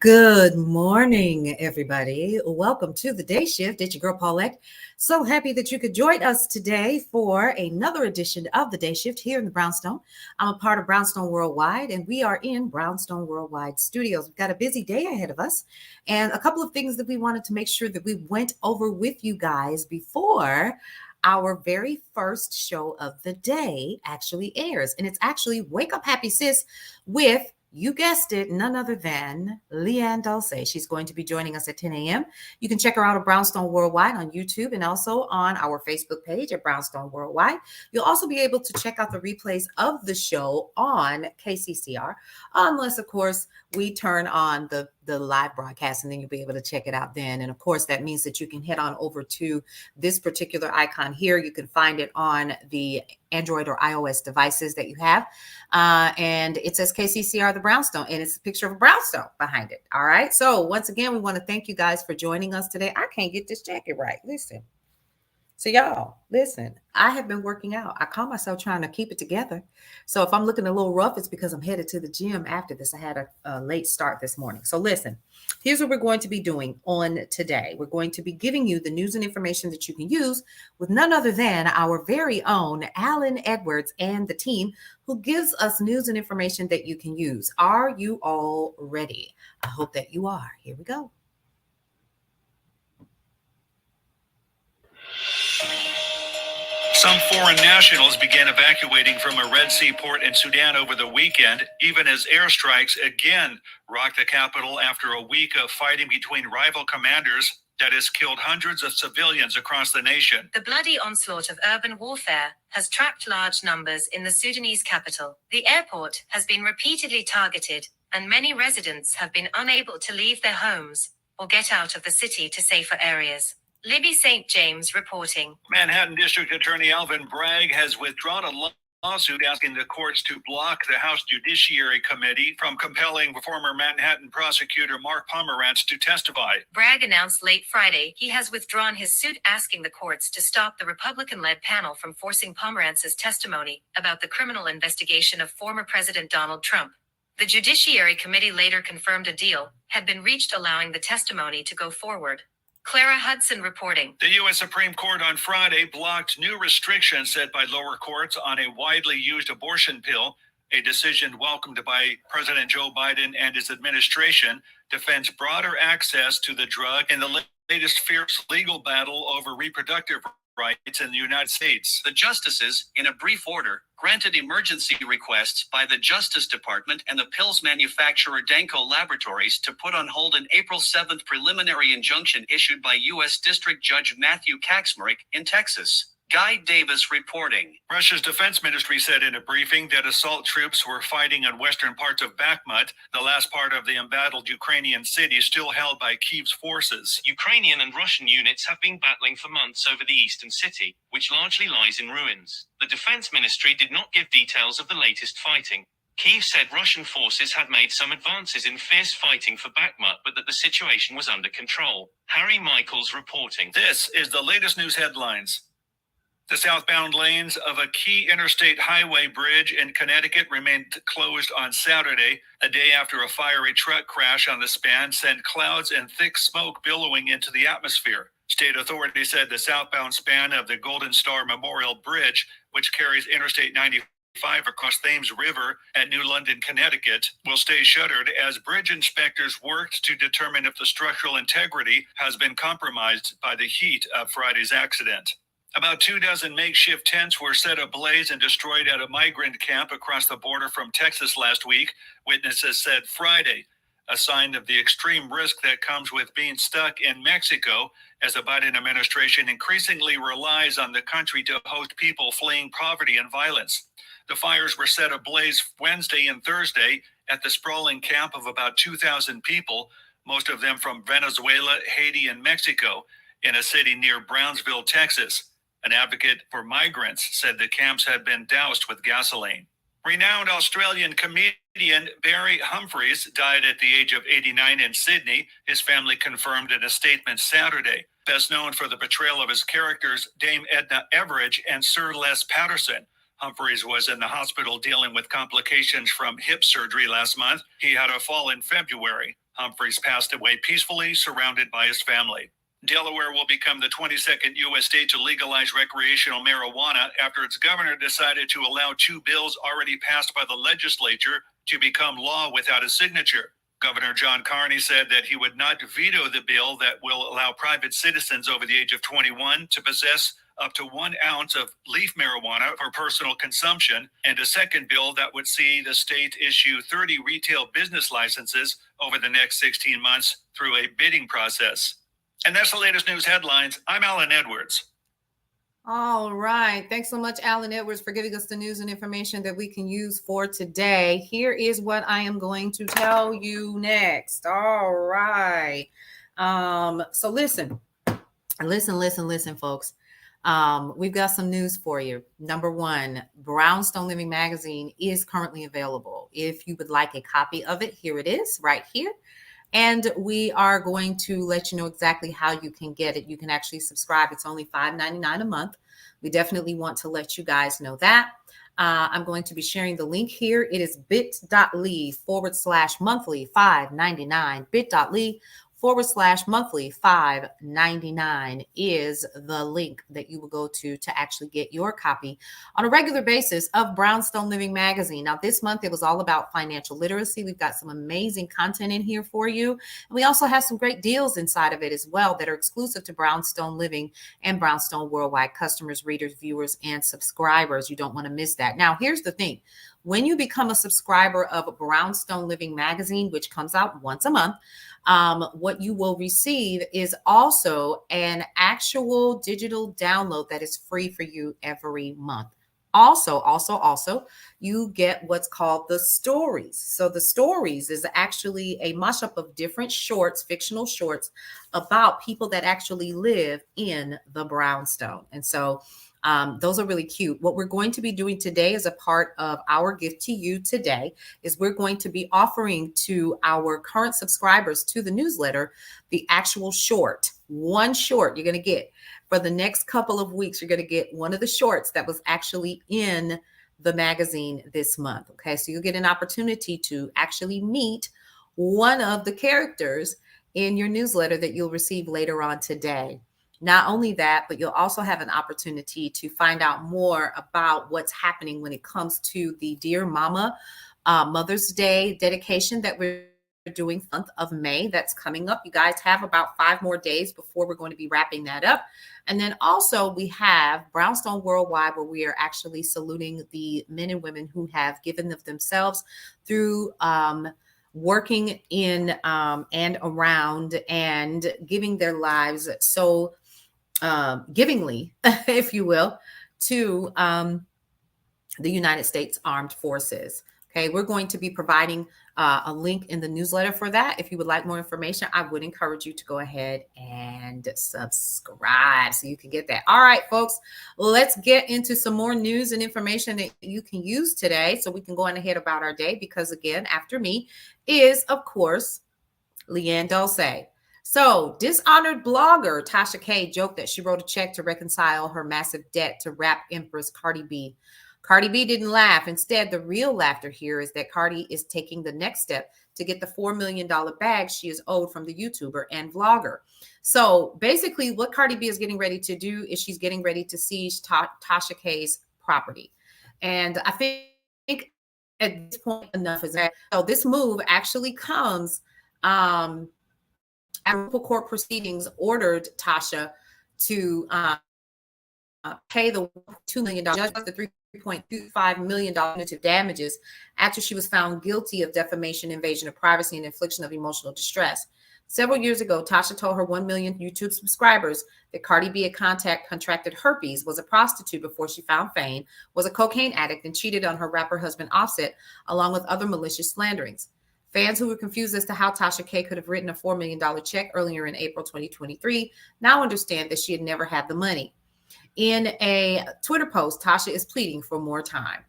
Good morning, everybody. Welcome to the day shift. It's your girl Paulette. So happy that you could join us today for another edition of the day shift here in the Brownstone. I'm a part of Brownstone Worldwide, and we are in Brownstone Worldwide Studios. We've got a busy day ahead of us, and a couple of things that we wanted to make sure that we went over with you guys before our very first show of the day actually airs. And it's actually Wake Up Happy Sis with, you guessed it, none other than Leanne Dulce. She's going to be joining us at 10 a.m. You can check her out at Brownstone Worldwide on YouTube and also on our Facebook page at Brownstone Worldwide. You'll also be able to check out the replays of the show on KCCR, unless, of course, we turn on the live broadcast, and then you'll be able to check it out then. And of course, that means that you can head on over to this particular icon here. You can find it on the Android or iOS devices that you have. And it says KCCR the Brownstone, and it's a picture of a brownstone behind it. All right. So once again, we want to thank you guys for joining us today. I can't get this jacket right. Listen. So y'all, listen, I have been working out. I call myself trying to keep it together. So if I'm looking a little rough, it's because I'm headed to the gym after this. I had a late start this morning. So listen, here's what we're going to be doing on today. We're going to be giving you the news and information that you can use with none other than our very own Alan Edwards and the team who gives us news and information that you can use. Are you all ready? I hope that you are. Here we go. Some foreign nationals began evacuating from a Red Sea port in Sudan over the weekend, even as airstrikes again rocked the capital after a week of fighting between rival commanders that has killed hundreds of civilians across the nation. The bloody onslaught of urban warfare has trapped large numbers in the Sudanese capital. The airport has been repeatedly targeted, and many residents have been unable to leave their homes or get out of the city to safer areas. Libby St. James reporting. Manhattan District Attorney Alvin Bragg has withdrawn a lawsuit asking the courts to block the House Judiciary Committee from compelling former Manhattan prosecutor Mark Pomerantz to testify. Bragg announced late Friday he has withdrawn his suit asking the courts to stop the Republican-led panel from forcing Pomerantz's testimony about the criminal investigation of former President Donald Trump. The Judiciary Committee later confirmed a deal had been reached allowing the testimony to go forward. Clara Hudson reporting. The U.S. Supreme Court on Friday blocked new restrictions set by lower courts on a widely used abortion pill. A decision welcomed by President Joe Biden and his administration defends broader access to the drug in the latest fierce legal battle over reproductive rights in the United States. The justices, in a brief order, granted emergency requests by the Justice Department and the pills manufacturer Danco Laboratories to put on hold an April 7th preliminary injunction issued by U.S. District Judge Matthew Kaczmarek in Texas. Guy Davis reporting. Russia's defense ministry said in a briefing that assault troops were fighting in western parts of Bakhmut, the last part of the embattled Ukrainian city still held by Kyiv's forces. Ukrainian and Russian units have been battling for months over the eastern city, which largely lies in ruins. The defense ministry did not give details of the latest fighting. Kyiv said Russian forces had made some advances in fierce fighting for Bakhmut, but that the situation was under control. Harry Michaels reporting. This is the latest news headlines. The southbound lanes of a key interstate highway bridge in Connecticut remained closed on Saturday, a day after a fiery truck crash on the span sent clouds and thick smoke billowing into the atmosphere. State authorities said the southbound span of the Golden Star Memorial Bridge, which carries Interstate 95 across Thames River at New London, Connecticut, will stay shuttered as bridge inspectors worked to determine if the structural integrity has been compromised by the heat of Friday's accident. About 24 makeshift tents were set ablaze and destroyed at a migrant camp across the border from Texas last week, witnesses said Friday, a sign of the extreme risk that comes with being stuck in Mexico as the Biden administration increasingly relies on the country to host people fleeing poverty and violence. The fires were set ablaze Wednesday and Thursday at the sprawling camp of about 2,000 people, most of them from Venezuela, Haiti, and Mexico, in a city near Brownsville, Texas. An advocate for migrants said the camps had been doused with gasoline. Renowned Australian comedian Barry Humphries died at the age of 89 in Sydney, his family confirmed in a statement Saturday. Best known for the portrayal of his characters Dame Edna Everage and Sir Les Patterson, Humphreys was in the hospital dealing with complications from hip surgery last month. He had a fall in February. Humphreys passed away peacefully, surrounded by his family. Delaware will become the 22nd U.S. state to legalize recreational marijuana after its governor decided to allow two bills already passed by the legislature to become law without a signature. Governor John Carney said that he would not veto the bill that will allow private citizens over the age of 21 to possess up to 1 ounce of leaf marijuana for personal consumption, and a second bill that would see the state issue 30 retail business licenses over the next 16 months through a bidding process. And that's the latest news headlines. I'm Alan Edwards. All right. Thanks so much, Alan Edwards, for giving us the news and information that we can use for today. Here is what I am going to tell you next. All right. So listen, folks. We've got some news for you. Number one, Brownstone Living Magazine is currently available. If you would like a copy of it, here it is right here. And we are going to let you know exactly how you can get it. You can actually subscribe. It's only $5.99 a month. We definitely want to let you guys know that. I'm going to be sharing the link here. It is bit.ly/monthly $5.99. bit.ly/monthly $5.99 is the link that you will go to actually get your copy on a regular basis of Brownstone Living Magazine. Now, this month, it was all about financial literacy. We've got some amazing content in here for you. And we also have some great deals inside of it as well that are exclusive to Brownstone Living and Brownstone Worldwide customers, readers, viewers, and subscribers. You don't want to miss that. Now, here's the thing. When you become a subscriber of Brownstone Living Magazine, which comes out once a month, what you will receive is also an actual digital download that is free for you every month. Also, you get what's called the stories. So the stories is actually a mashup of different shorts, fictional shorts about people that actually live in the Brownstone. And so those are really cute. What we're going to be doing today as a part of our gift to you today is we're going to be offering to our current subscribers to the newsletter the actual short, one short you're going to get for the next couple of weeks. You're going to get one of the shorts that was actually in the magazine this month. Okay, so you'll get an opportunity to actually meet one of the characters in your newsletter that you'll receive later on today. Not only that, but you'll also have an opportunity to find out more about what's happening when it comes to the Dear Mama Mother's Day dedication that we're doing the month of May. That's coming up. You guys have about 5 more days before we're going to be wrapping that up. And then also we have Brownstone Worldwide, where we are actually saluting the men and women who have given of themselves through working in and around and giving their lives so givingly, if you will, to the United States Armed Forces. Okay, we're going to be providing a link in the newsletter for that. If you would like more information, I would encourage you to go ahead and subscribe so you can get that. All right, folks, let's get into some more news and information that you can use today so we can go on ahead about our day, because again, after me is, of course, Leanne Dulce. So, dishonored blogger Tasha K joked that she wrote a check to reconcile her massive debt to rap empress Cardi B. Cardi B didn't laugh. Instead, the real laughter here is that Cardi is taking the next step to get the $4 million bag she is owed from the YouTuber and vlogger. So basically what Cardi B is getting ready to do is she's getting ready to seize Tasha K's property. And I think at this point, enough is that. So this move actually comes after court proceedings ordered Tasha to pay the $2 million, judge the $3.25 million punitive damages after she was found guilty of defamation, invasion of privacy, and infliction of emotional distress. Several years ago, Tasha told her 1 million YouTube subscribers that Cardi B had contracted herpes, was a prostitute before she found fame, was a cocaine addict, and cheated on her rapper husband Offset, along with other malicious slanderings. Fans who were confused as to how Tasha K could have written a $4 million check earlier in April 2023 now understand that she had never had the money. In a Twitter post, Tasha is pleading for more time.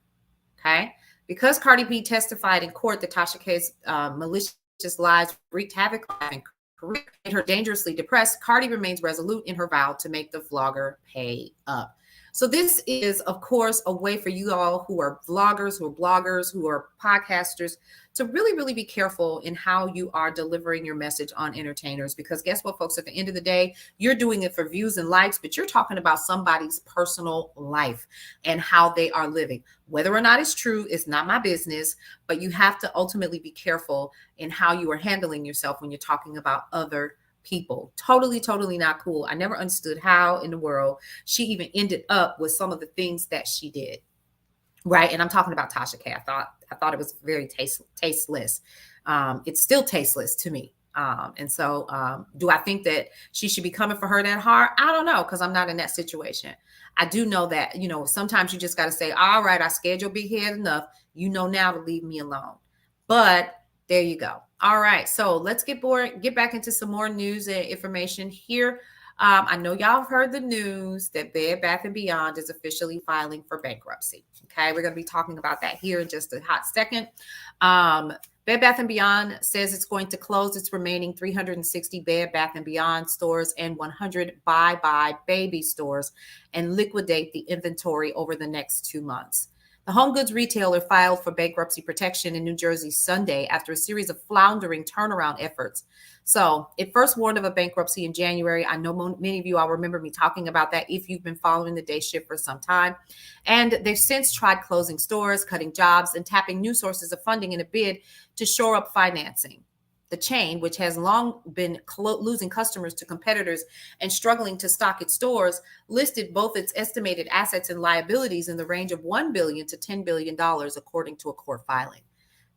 Okay, because Cardi B testified in court that Tasha K's malicious lies wreaked havoc and made her dangerously depressed, Cardi remains resolute in her vow to make the vlogger pay up. So this is, of course, a way for you all who are vloggers, who are bloggers, who are podcasters to really, really be careful in how you are delivering your message on entertainers. Because guess what, folks, at the end of the day, you're doing it for views and likes, but you're talking about somebody's personal life and how they are living. Whether or not it's true is not my business, but you have to ultimately be careful in how you are handling yourself when you're talking about other people. Totally not cool. I never understood how in the world she even ended up with some of the things that she did. Right. And I'm talking about Tasha K. I thought it was very tasteless. It's still tasteless to me. And so do I think that she should be coming for her that hard? I don't know, because I'm not in that situation. I do know that, sometimes you just got to say, all right, I scared your big head enough. You know now to leave me alone. But there you go. All right. So let's get back into some more news and information here. I know y'all have heard the news that Bed Bath & Beyond is officially filing for bankruptcy. Okay. We're going to be talking about that here in just a hot second. Bed Bath & Beyond says it's going to close its remaining 360 Bed Bath & Beyond stores and 100 Bye Baby stores and liquidate the inventory over the next 2 months. The home goods retailer filed for bankruptcy protection in New Jersey Sunday after a series of floundering turnaround efforts. So it first warned of a bankruptcy in January. I know many of you all remember me talking about that if you've been following the Day Shift for some time. And they've since tried closing stores, cutting jobs, and tapping new sources of funding in a bid to shore up financing. The chain, which has long been losing customers to competitors and struggling to stock its stores, listed both its estimated assets and liabilities in the range of $1 billion to $10 billion, according to a court filing.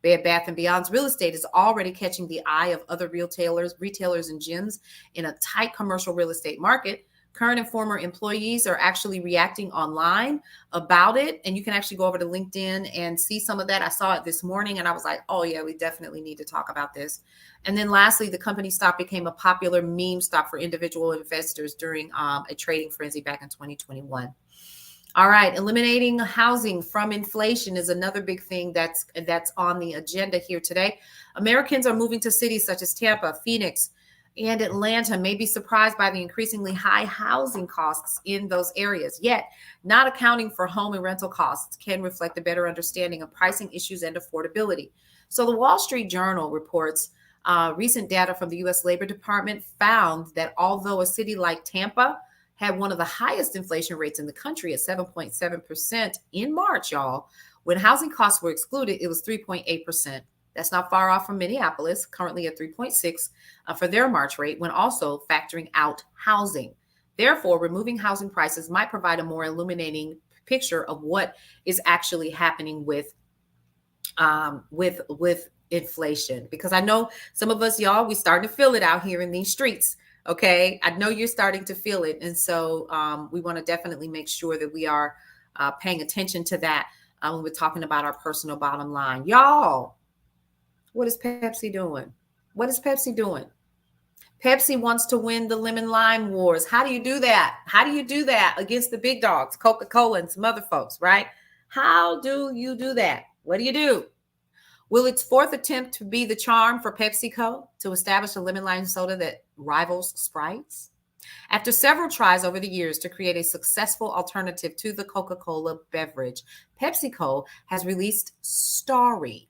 Bed Bath & Beyond's real estate is already catching the eye of other retailers and gyms in a tight commercial real estate market. Current and former employees are actually reacting online about it. And you can actually go over to LinkedIn and see some of that. I saw it this morning and I was like, oh yeah, we definitely need to talk about this. And then lastly, the company stock became a popular meme stock for individual investors during a trading frenzy back in 2021. All right. Eliminating housing from inflation is another big thing that's on the agenda here today. Americans are moving to cities such as Tampa, Phoenix, and Atlanta may be surprised by the increasingly high housing costs in those areas. Yet, not accounting for home and rental costs can reflect a better understanding of pricing issues and affordability. So the Wall Street Journal reports recent data from the U.S. Labor Department found that although a city like Tampa had one of the highest inflation rates in the country at 7.7% in March, y'all, when housing costs were excluded, it was 3.8%. That's not far off from Minneapolis, currently at 3.6 for their March rate, when also factoring out housing. Therefore, removing housing prices might provide a more illuminating picture of what is actually happening with inflation. Because I know some of us, y'all, we starting to feel it out here in these streets. Okay, I know you're starting to feel it, and so we want to definitely make sure that we are paying attention to that when we're talking about our personal bottom line, y'all. What is Pepsi doing? What is Pepsi doing? Pepsi wants to win the lemon lime wars. How do you do that? How do you do that against the big dogs, Coca-Cola and some other folks, right? How do you do that? What do you do? Will its fourth attempt to be the charm for PepsiCo to establish a lemon lime soda that rivals Sprite's? After several tries over the years to create a successful alternative to the Coca-Cola beverage, PepsiCo has released Starry.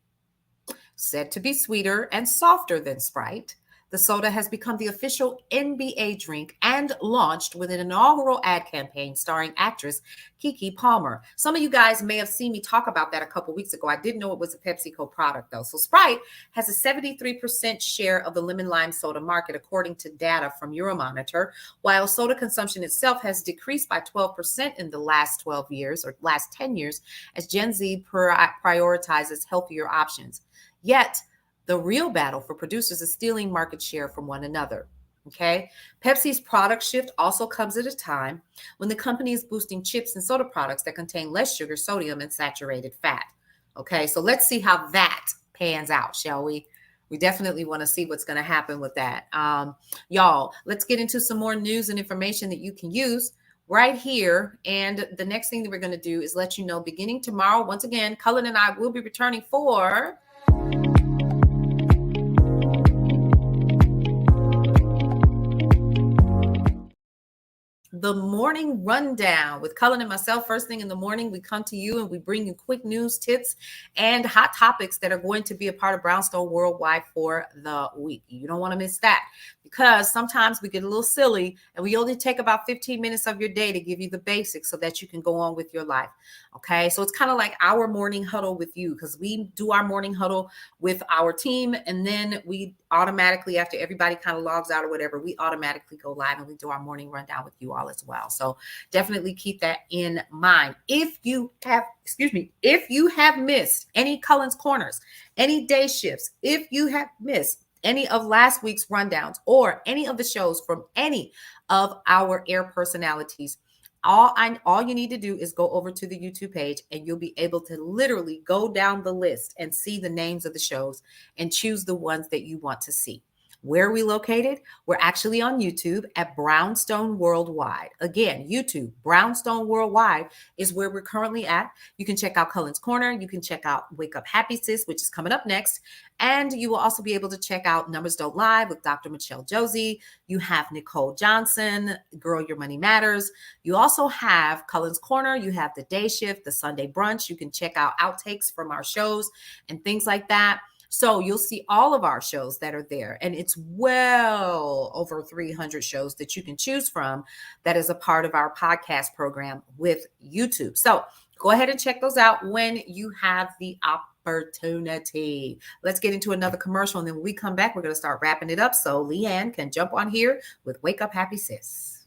Said to be sweeter and softer than Sprite, the soda has become the official NBA drink and launched with an inaugural ad campaign starring actress Keke Palmer. Some of you guys may have seen me talk about that a couple weeks ago. I didn't know it was a PepsiCo product, though. So Sprite has a 73% share of the lemon lime soda market, according to data from Euromonitor, while soda consumption itself has decreased by 12% in the last 12 years or last 10 years as Gen Z prioritizes healthier options. Yet, the real battle for producers is stealing market share from one another. Okay. Pepsi's product shift also comes at a time when the company is boosting chips and soda products that contain less sugar, sodium, and saturated fat. Okay. So let's see how that pans out, shall we? We definitely want to see what's going to happen with that. Y'all, let's get into some more news and information that you can use right here. And the next thing that we're going to do is let you know, beginning tomorrow, once again, Cullen and I will be returning for the morning rundown with Cullen and myself. First thing in the morning, we come to you and we bring you quick news, tips, and hot topics that are going to be a part of Brownstone Worldwide for the week. You don't want to miss that, because sometimes we get a little silly and we only take about 15 minutes of your day to give you the basics so that you can go on with your life. Okay, so it's kind of like our morning huddle with you, because we do our morning huddle with our team, and then we automatically, after everybody kind of logs out or whatever, we automatically go live and we do our morning rundown with you all as well. So definitely keep that in mind. If you have missed any Cullen's Corners, any day shifts, if you have missed any of last week's rundowns or any of the shows from any of our air personalities, all you need to do is go over to the YouTube page and you'll be able to literally go down the list and see the names of the shows and choose the ones that you want to see. Where are we located? We're actually on YouTube at Brownstone Worldwide. Again, YouTube, Brownstone Worldwide is where we're currently at. You can check out Cullen's Corner. You can check out Wake Up Happy Sis, which is coming up next. And you will also be able to check out Numbers Don't Lie with Dr. Michelle Josie. You have Nicole Johnson, Girl, Your Money Matters. You also have Cullen's Corner. You have the day shift, the Sunday brunch. You can check out outtakes from our shows and things like that. So you'll see all of our shows that are there, and it's well over 300 shows that you can choose from that is a part of our podcast program with YouTube. So go ahead and check those out when you have the opportunity. Let's get into another commercial, and then when we come back, we're going to start wrapping it up so Leanne can jump on here with Wake Up Happy Sis.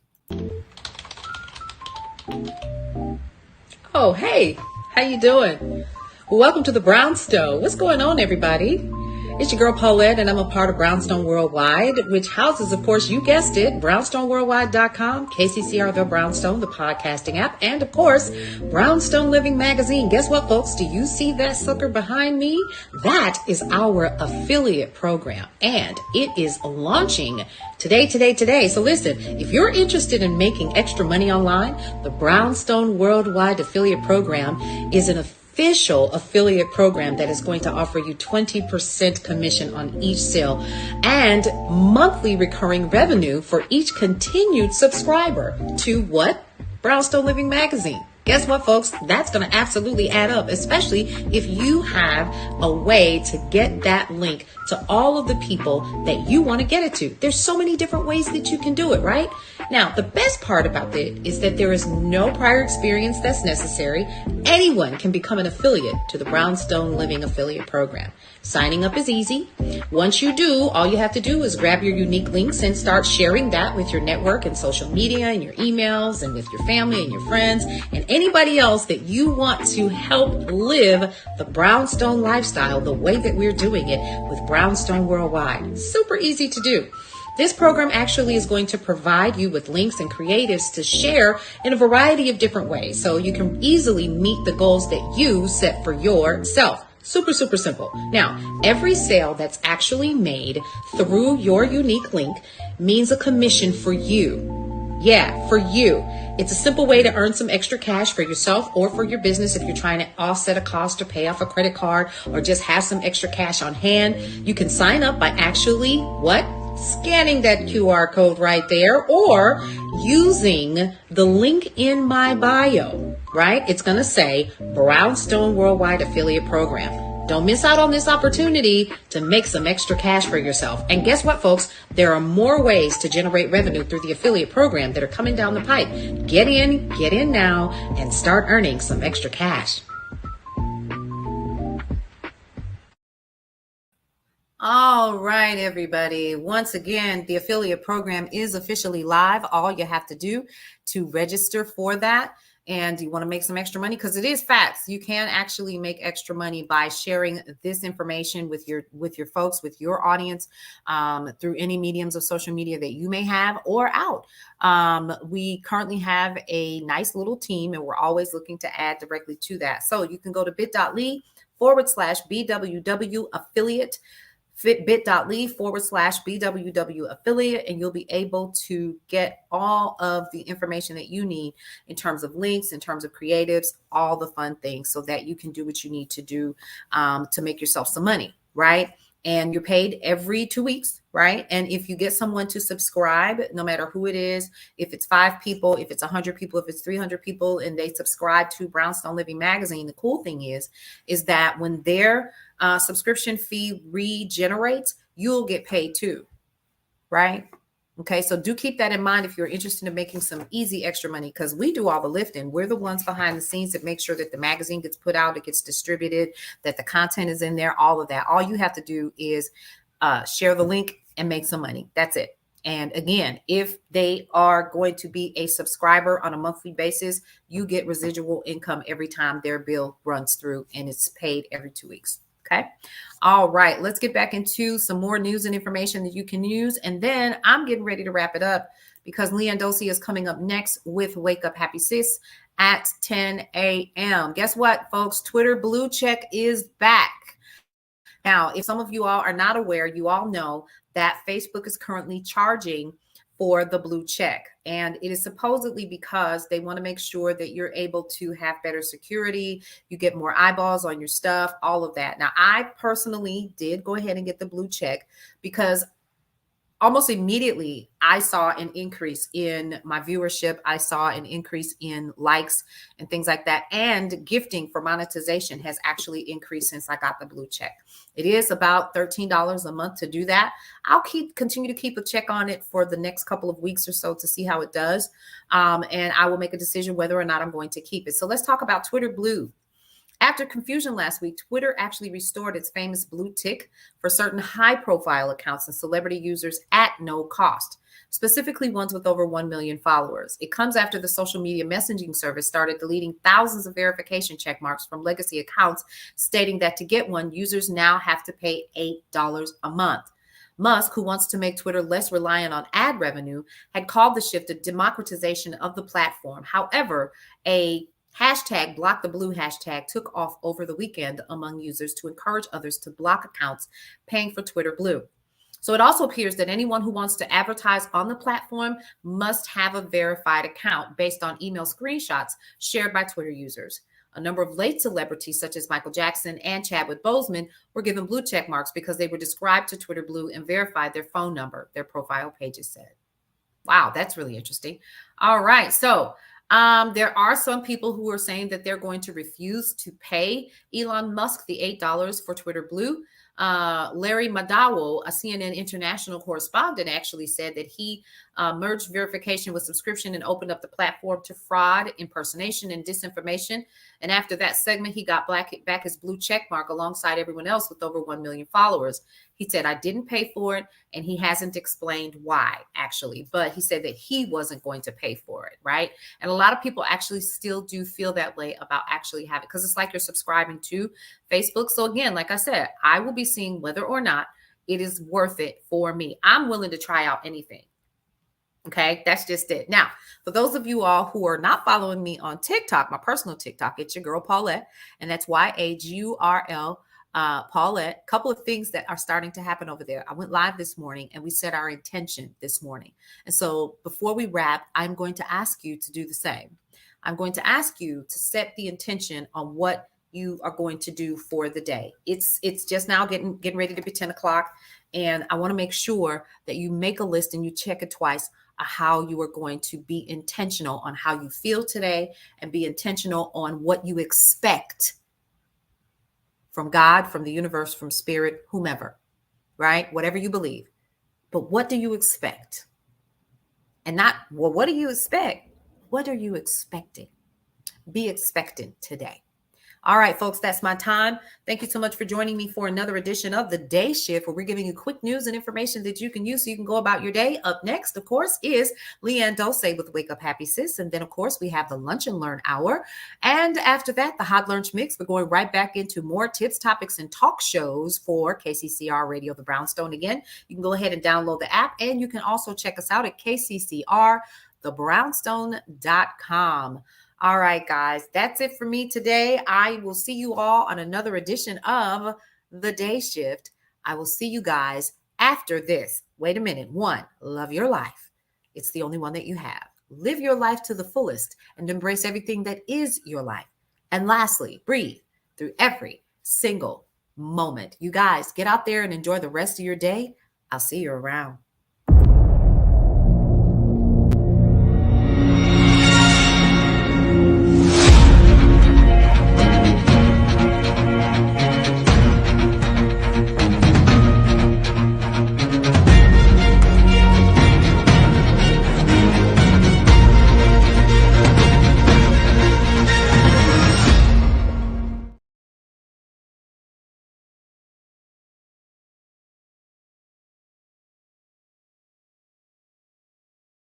Oh, hey, how you doing? Welcome to the Brownstone. What's going on, everybody? It's your girl Paulette, and I'm a part of Brownstone Worldwide, which houses, of course, you guessed it, brownstoneworldwide.com, KCCR The Brownstone, the podcasting app, and, of course, Brownstone Living Magazine. Guess what, folks? Do you see that sucker behind me? That is our affiliate program, and it is launching today. So listen, if you're interested in making extra money online, the Brownstone Worldwide affiliate program is an official affiliate program that is going to offer you 20% commission on each sale and monthly recurring revenue for each continued subscriber to what? Brownstone Living Magazine. Guess what, folks? That's going to absolutely add up, especially if you have a way to get that link to all of the people that you want to get it to. There's so many different ways that you can do it, right? Now, the best part about it is that there is no prior experience that's necessary. Anyone can become an affiliate to the Brownstone Living Affiliate Program. Signing up is easy. Once you do, all you have to do is grab your unique links and start sharing that with your network and social media and your emails and with your family and your friends and anybody else that you want to help live the Brownstone lifestyle the way that we're doing it with Brownstone Worldwide. Super easy to do. This program actually is going to provide you with links and creatives to share in a variety of different ways, so you can easily meet the goals that you set for yourself. Super simple. Now, every sale that's actually made through your unique link means a commission for you. Yeah, for you. It's a simple way to earn some extra cash for yourself or for your business if you're trying to offset a cost or pay off a credit card or just have some extra cash on hand. You can sign up by actually scanning that QR code right there or using the link in my bio, right? It's going to say Brownstone Worldwide Affiliate Program. Don't miss out on this opportunity to make some extra cash for yourself. And guess what, folks? There are more ways to generate revenue through the affiliate program that are coming down the pipe. Get in now and start earning some extra cash. All right, everybody. Once again, the affiliate program is officially live. All you have to do to register for that, and you want to make some extra money, because it is facts. You can actually make extra money by sharing this information with your folks, with your audience, through any mediums of social media that you may have or out. We currently have a nice little team, and we're always looking to add directly to that. So you can go to bit.ly/BWW affiliate. bit.ly/BWW affiliate, and you'll be able to get all of the information that you need in terms of links, in terms of creatives, all the fun things, so that you can do what you need to do to make yourself some money, right? and you're paid every 2 weeks, right? And if you get someone to subscribe, no matter who it is, if it's 5 people, if it's 100 people, if it's 300 people, and they subscribe to Brownstone Living Magazine, the cool thing is that when their subscription fee regenerates, you'll get paid too, right? Okay, so do keep that in mind if you're interested in making some easy extra money, because we do all the lifting. We're the ones behind the scenes that make sure that the magazine gets put out, it gets distributed, that the content is in there, all of that. All you have to do is share the link and make some money. That's it. And again, if they are going to be a subscriber on a monthly basis, you get residual income every time their bill runs through, and it's paid every 2 weeks. Okay. All right. Let's get back into some more news and information that you can use. And then I'm getting ready to wrap it up because Leanne Dosey is coming up next with Wake Up Happy Sis at 10 a.m. Guess what, folks? Twitter Blue Check is back. Now, if some of you all are not aware, you all know that Facebook is currently charging for the blue check. And it is supposedly because they want to make sure that you're able to have better security, you get more eyeballs on your stuff, all of that. Now, I personally did go ahead and get the blue check because almost immediately I saw an increase in my viewership. I saw an increase in likes and things like that. And gifting for monetization has actually increased since I got the blue check. It is about $13 a month to do that. I'll continue to keep a check on it for the next couple of weeks or so to see how it does. And I will make a decision whether or not I'm going to keep it. So let's talk about Twitter Blue. After confusion last week, Twitter actually restored its famous blue tick for certain high-profile accounts and celebrity users at no cost, specifically ones with over 1 million followers. It comes after the social media messaging service started deleting thousands of verification check marks from legacy accounts, stating that to get one, users now have to pay $8 a month. Musk, who wants to make Twitter less reliant on ad revenue, had called the shift a democratization of the platform. However, a hashtag block the blue hashtag took off over the weekend among users to encourage others to block accounts paying for Twitter Blue. So it also appears that anyone who wants to advertise on the platform must have a verified account based on email screenshots shared by Twitter users. A number of late celebrities such as Michael Jackson and Chadwick Boseman were given blue check marks because they were described to Twitter Blue and verified their phone number, their profile pages said. Wow, that's really interesting. All right, so there are some people who are saying that they're going to refuse to pay Elon Musk the $8 for Twitter Blue. Larry Madawo, a CNN international correspondent, actually said that he merged verification with subscription and opened up the platform to fraud, impersonation, and disinformation. And after that segment, he got back his blue check mark alongside everyone else with over 1 million followers. He said, I didn't pay for it, and he hasn't explained why, actually. But he said that he wasn't going to pay for it, right? And a lot of people actually still do feel that way about actually having it, because it's like you're subscribing to Facebook. So again, like I said, I will be seeing whether or not it is worth it for me. I'm willing to try out anything. Okay, that's just it. Now, for those of you all who are not following me on TikTok, my personal TikTok, it's your girl Paulette, and that's YAGURL. Paulette, a couple of things that are starting to happen over there. I went live this morning and we set our intention this morning. And so before we wrap, I'm going to ask you to do the same. I'm going to ask you to set the intention on what you are going to do for the day. It's just now getting ready to be 10 o'clock. And I want to make sure that you make a list and you check it twice on how you are going to be intentional on how you feel today and be intentional on what you expect from God, from the universe, from spirit, whomever, right? Whatever you believe. But what do you expect? And not, well, what do you expect? What are you expecting? Be expectant today. All right, folks, that's my time. Thank you so much for joining me for another edition of The Day Shift, where we're giving you quick news and information that you can use so you can go about your day. Up next, of course, is Leanne Dosey with Wake Up Happy Sis. And then, of course, we have the Lunch and Learn Hour. And after that, the Hot Lunch Mix. We're going right back into more tips, topics, and talk shows for KCCR Radio, the Brownstone. Again, you can go ahead and download the app, and you can also check us out at kccrthebrownstone.com. All right, guys, that's it for me today. I will see you all on another edition of The Day Shift. I will see you guys after this. Wait a minute. 1, love your life. It's the only one that you have. Live your life to the fullest and embrace everything that is your life. And lastly, breathe through every single moment. You guys get out there and enjoy the rest of your day. I'll see you around.